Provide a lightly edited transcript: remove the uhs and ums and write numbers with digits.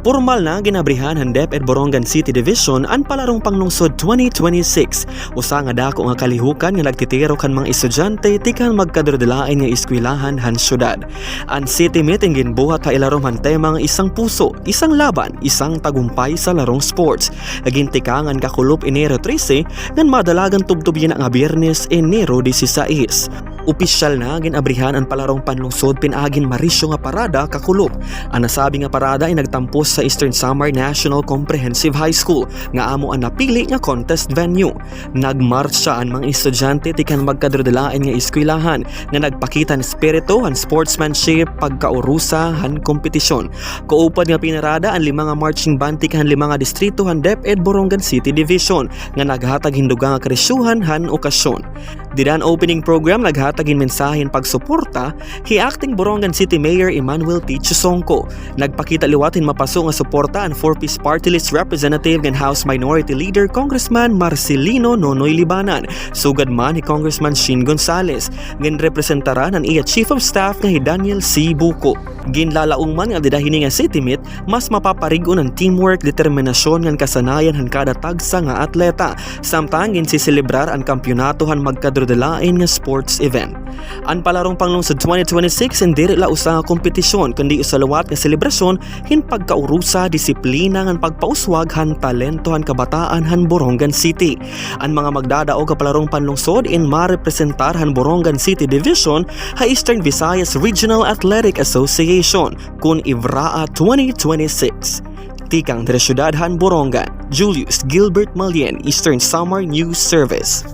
Formal na ginabrihan han DepEd Borongan City Division ang palarong panglungsod 2026. Usa nga dako nga kalihukan nga nagtitiro kan mga estudyante tikan magkadrodelain nga eskwelahan han syudad. Ang city meeting ginbuhat pa ilarom han temang isang puso, isang laban, isang tagumpay sa larong sports. Gintikangan kakulop Enero 13 ngan madalagan tubtubyan nga Biyernes Enero 16. Opisyal na ginabrihan ang palarong panlungsod pinagin Marisyo nga parada kakulop. Ang nasabi nga parada ay nagtampos sa Eastern Samar National Comprehensive High School nga amo ang napili nga contest venue. Nagmarsya ang mga estudyante tikan magkadrodelain nga eskwelahan nga nagpakita ng spirito han sportsmanship pagkaurusa han kompetisyon. Kaupad nga pinarada ang 5 nga marching band tikan 5 nga distrito han DepEd Borongan City Division nga naghatag hindugang nga krisyuhan han okasyon. Didan opening program naghatagin mensahen pagsuporta hi acting Borongan City Mayor Emmanuel T. Chusongco. Nagpakita liwatin mapaso nga suporta ang 4-piece party list representative and House Minority Leader Congressman Marcelino Nonoy Libanan. Sugad man ni Congressman Shin Gonzales. Ginrepresentaran ang iya Chief of Staff nga hi Daniel C. Buko. Ginlalaong man nga didahini nga city meet mas mapaparigon ang teamwork, determinasyon ngan kasanayan han kada tagsa nga atleta. Samtang ginsiselebrar ang kampyonato han magkadrodelain nga sports event. Ang palarong panglungsod 2026 hindi la usa nga kompetisyon kundi usalawat nga selebrasyon hin pagkaurusa, disiplina ngan pagpauswag han talento han kabataan han Borongan City. Ang mga magdadaog ka palarong panlungsod in marepresentar han Borongan City Division ha Eastern Visayas Regional Athletic Association kun IVRAA 2026. Tikang dari Syudad han Borongan, Julius Gilbert Malien, Eastern Samar News Service.